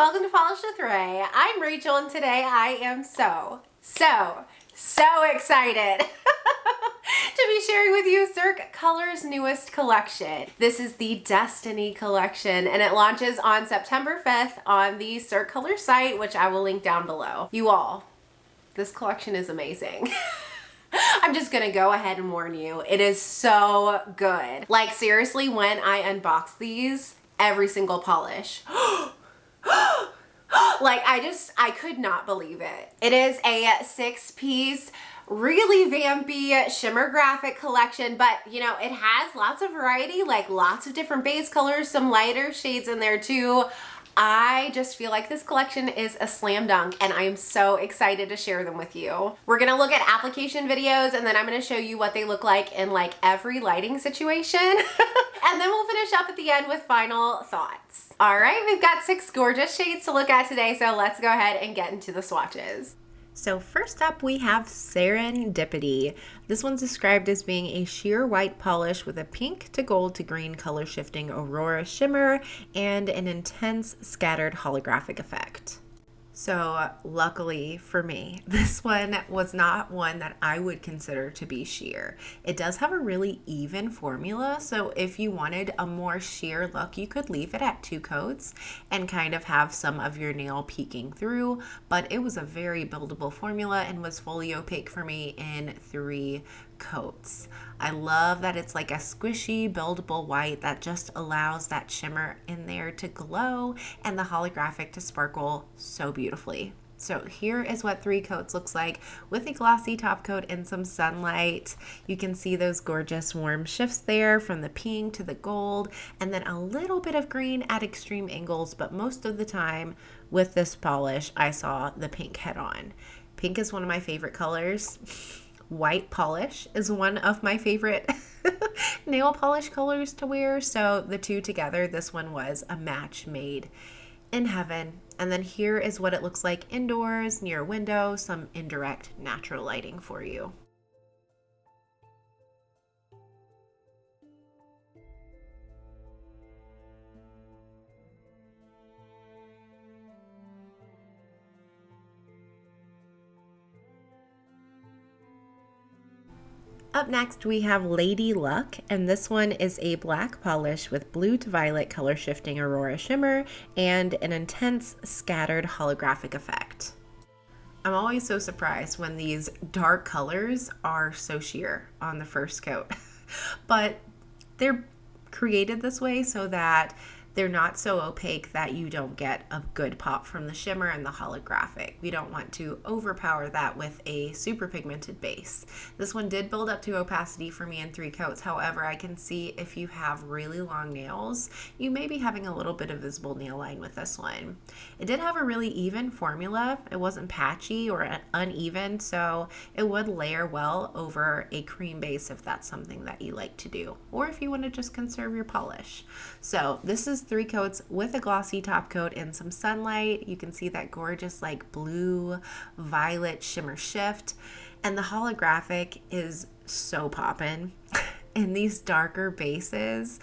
welcome to Polish with Ray. I'm Rachel and today I am so excited to be sharing with you Cirque Colors' newest collection. This is the Destiny collection and it launches on September 5th on the Cirque Colors site, which I will link down below. You all, this collection is amazing. I'm just gonna go ahead and warn you, it is so good. Like seriously, when I unbox these, every single polish. Like I could not believe it. It is a 6-piece, really vampy shimmer graphic collection, but you know, it has lots of variety, like lots of different base colors, some lighter shades in there too. I just feel like this collection is a slam dunk and I am so excited to share them with you. We're gonna look at application videos and then I'm gonna show you what they look like in like every lighting situation. And then we'll finish up at the end with final thoughts. All right, we've got 6 gorgeous shades to look at today, so let's go ahead and get into the swatches. So first up we have Serendipity. This one's described as being a sheer white polish with a pink to gold to green color shifting aurora shimmer and an intense scattered holographic effect. So luckily for me, this one was not one that I would consider to be sheer. It does have a really even formula, so if you wanted a more sheer look, you could leave it at 2 coats and kind of have some of your nail peeking through, but it was a very buildable formula and was fully opaque for me in 3 coats. I love that it's like a squishy buildable white that just allows that shimmer in there to glow and the holographic to sparkle so beautifully. So here is what 3 coats looks like with a glossy top coat and some sunlight. You can see those gorgeous warm shifts there from the pink to the gold and then a little bit of green at extreme angles, but most of the time with this polish I saw the pink head on. Pink is one of my favorite colors. White polish is one of my favorite nail polish colors to wear, so the two together, this one was a match made in heaven. And then here is what it looks like indoors, near a window, some indirect natural lighting for you. Up next we have Lady Luck, and this one is a black polish with blue to violet color shifting aurora shimmer and an intense scattered holographic effect. I'm always so surprised when these dark colors are so sheer on the first coat, but they're created this way so that they're not so opaque that you don't get a good pop from the shimmer and the holographic. We don't want to overpower that with a super pigmented base. This one did build up to opacity for me in 3 coats. However, I can see if you have really long nails, you may be having a little bit of visible nail line with this one. It did have a really even formula. It wasn't patchy or uneven, so it would layer well over a cream base if that's something that you like to do, or if you want to just conserve your polish. So this is 3 coats with a glossy top coat and some sunlight. You can see that gorgeous like blue violet shimmer shift, and the holographic is so poppin'. In these darker bases,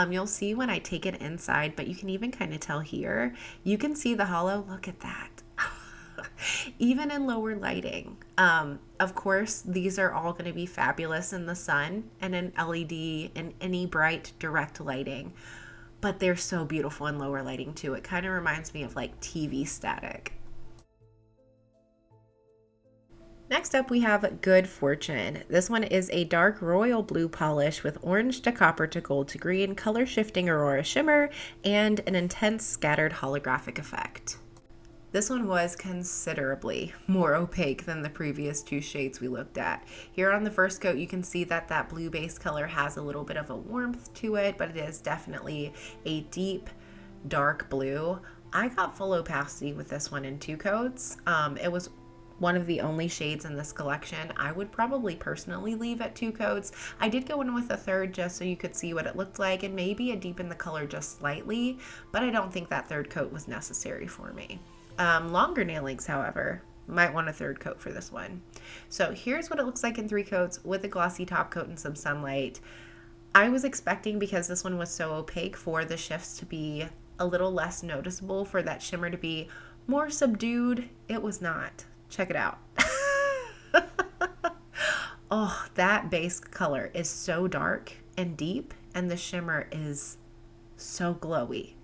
you'll see when I take it inside, but you can even kind of tell here, you can see the hollow. Look at that. Even in lower lighting. Of course, these are all going to be fabulous in the sun and in LED and any bright direct lighting, but they're so beautiful in lower lighting too. It kind of reminds me of like TV static. Next up we have Good Fortune. This one is a dark royal blue polish with orange to copper to gold to green color shifting aurora shimmer and an intense scattered holographic effect. This one was considerably more opaque than the previous 2 shades we looked at. Here on the first coat, you can see that that blue base color has a little bit of a warmth to it, but it is definitely a deep, dark blue. I got full opacity with this one in 2 coats. It was one of the only shades in this collection. I would probably personally leave at 2 coats. I did go in with a 3rd just so you could see what it looked like and maybe a deepen the color just slightly, but I don't think that 3rd coat was necessary for me. Longer nail lengths, however, might want a 3rd coat for this one. So here's what it looks like in 3 coats with a glossy top coat and some sunlight. I was expecting, because this one was so opaque, for the shifts to be a little less noticeable, for that shimmer to be more subdued. It was not. Check it out. Oh, that base color is so dark and deep, and the shimmer is so glowy.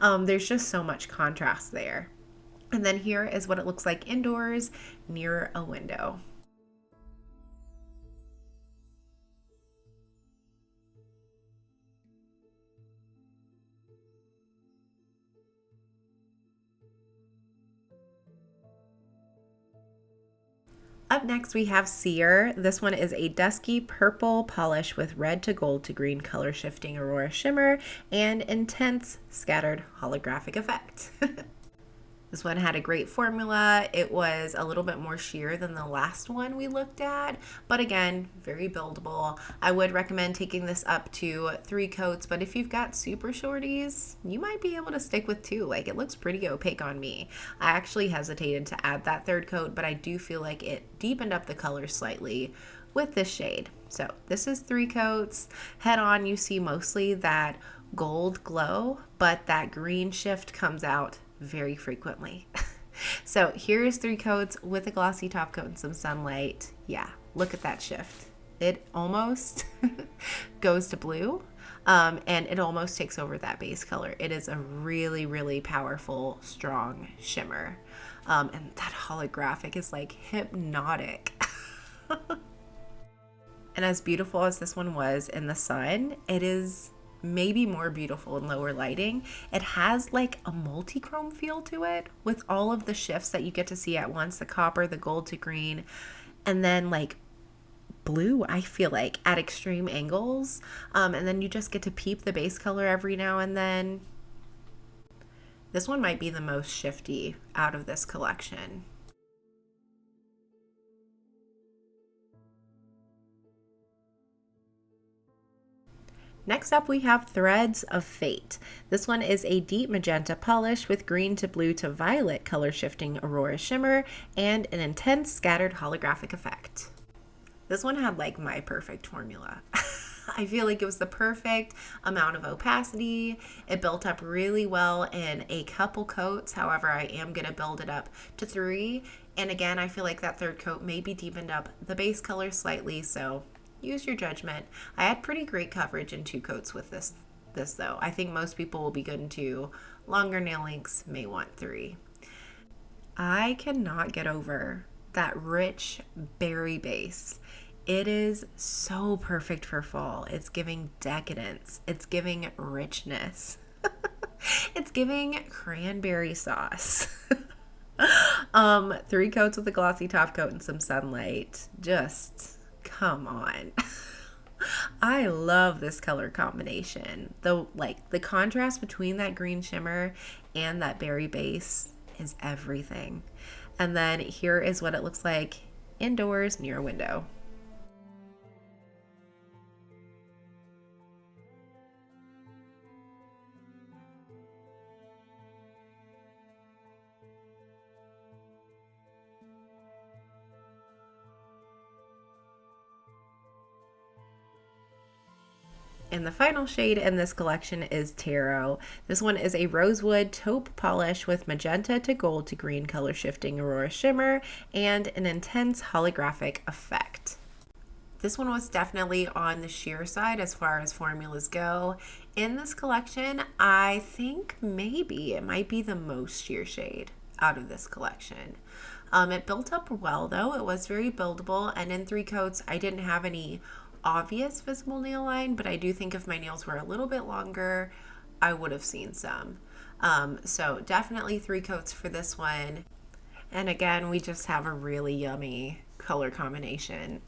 There's just so much contrast there. And then here is what it looks like indoors near a window. Up next we have Sear. This one is a dusky purple polish with red to gold to green color shifting aurora shimmer and intense scattered holographic effect. This one had a great formula. It was a little bit more sheer than the last one we looked at, but again, very buildable. I would recommend taking this up to 3 coats, but if you've got super shorties, you might be able to stick with 2. Like, it looks pretty opaque on me. I actually hesitated to add that 3rd coat, but I do feel like it deepened up the color slightly with this shade. So this is 3 coats. Head on, you see mostly that gold glow, but that green shift comes out very frequently. So here's 3 coats with a glossy top coat and some sunlight. Yeah, look at that shift. It almost goes to blue, and it almost takes over that base color. It is a really, really powerful, strong shimmer. And that holographic is like hypnotic. And as beautiful as this one was in the sun, it is maybe more beautiful in lower lighting. It has like a multi-chrome feel to it with all of the shifts that you get to see at once, the copper, the gold to green, and then like blue, I feel like, at extreme angles. And then you just get to peep the base color every now and then. This one might be the most shifty out of this collection. Next up we have Threads of Fate. This one is a deep magenta polish with green to blue to violet color shifting aurora shimmer and an intense scattered holographic effect. This one had like my perfect formula. I feel like it was the perfect amount of opacity. It built up really well in a couple coats. However, I am going to build it up to 3. And again, I feel like that 3rd coat maybe deepened up the base color slightly, so use your judgment. I had pretty great coverage in 2 coats with this though. I think most people will be good in 2. Longer nail lengths may want 3. I cannot get over that rich berry base. It is so perfect for fall. It's giving decadence. It's giving richness. It's giving cranberry sauce. 3 coats with a glossy top coat and some sunlight. Just come on. I love this color combination. The contrast between that green shimmer and that berry base is everything. And then here is what it looks like indoors near a window. And the final shade in this collection is Tarot. This one is a rosewood taupe polish with magenta to gold to green color shifting aurora shimmer and an intense holographic effect. This one was definitely on the sheer side as far as formulas go. In this collection, I think maybe it might be the most sheer shade out of this collection. It built up well though. It was very buildable, and in 3 coats I didn't have any obvious visible nail line, but I do think if my nails were a little bit longer, I would have seen some. So definitely 3 coats for this one. And again, we just have a really yummy color combination.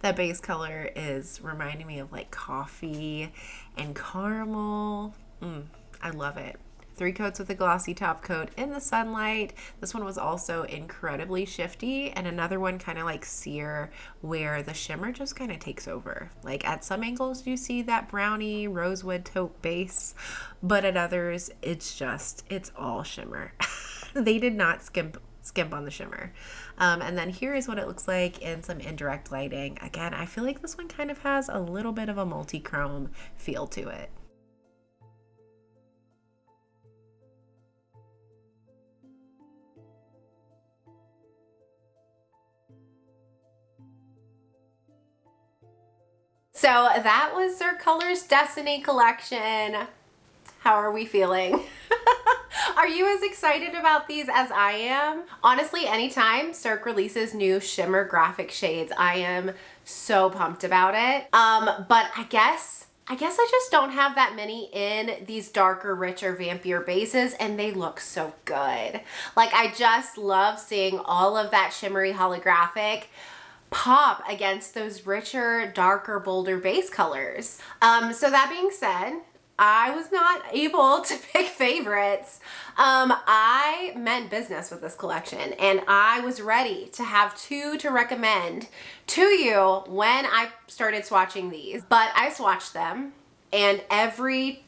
That base color is reminding me of like coffee and caramel. I love it. 3 coats with a glossy top coat in the sunlight. This one was also incredibly shifty, and another one kind of like Sear where the shimmer just kind of takes over. Like at some angles you see that brownie rosewood taupe base, but at others it's all shimmer. They did not skimp on the shimmer. And then here is what it looks like in some indirect lighting. Again, I feel like this one kind of has a little bit of a multi-chrome feel to it. So that was Cirque Colors Destiny collection. How are we feeling? Are you as excited about these as I am? Honestly, anytime Cirque releases new shimmer graphic shades, I am so pumped about it. But I guess I just don't have that many in these darker, richer, vampier bases, and they look so good. Like, I just love seeing all of that shimmery holographic pop against those richer, darker, bolder base colors. So that being said, I was not able to pick favorites. I meant business with this collection, and I was ready to have two to recommend to you when I started swatching these. But I swatched them, and every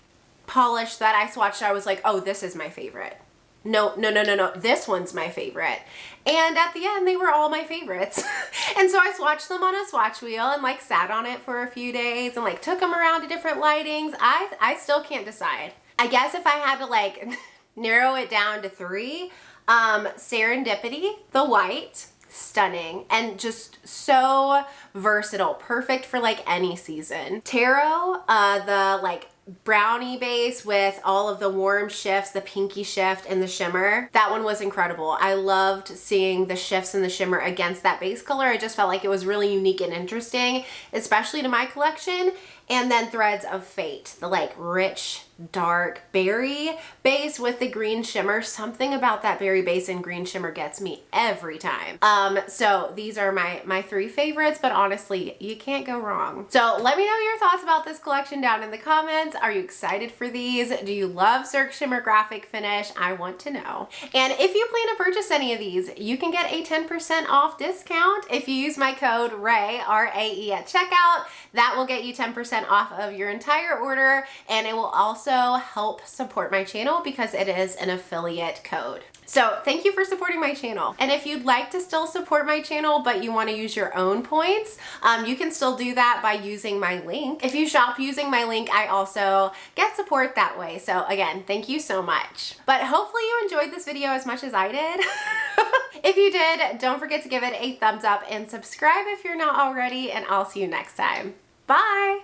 polish that I swatched, I was like, oh, this is my favorite. No, this one's my favorite. And at the end, they were all my favorites. And so I swatched them on a swatch wheel and like sat on it for a few days and like took them around to different lightings. I still can't decide. I guess if I had to like narrow it down to three, Serendipity, the white, stunning and just so versatile, perfect for like any season. Tarot, the like brownie base with all of the warm shifts, the pinky shift and the shimmer. That one was incredible. I loved seeing the shifts and the shimmer against that base color. I just felt like it was really unique and interesting, especially to my collection. And then Threads of Fate, the like rich, dark berry base with the green shimmer. Something about that berry base and green shimmer gets me every time. So these are my three favorites, but honestly, you can't go wrong. So let me know your thoughts about this collection down in the comments. Are you excited for these? Do you love Cirque Shimmer Graphic Finish? I want to know. And if you plan to purchase any of these, you can get a 10% off discount if you use my code RAE, R-A-E at checkout. That will get you 10% off of your entire order, and it will also help support my channel because it is an affiliate code. So thank you for supporting my channel. And if you'd like to still support my channel, but you want to use your own points, you can still do that by using my link. If you shop using my link, I also get support that way. So again, thank you so much. But hopefully you enjoyed this video as much as I did. If you did, don't forget to give it a thumbs up and subscribe if you're not already, and I'll see you next time. Bye!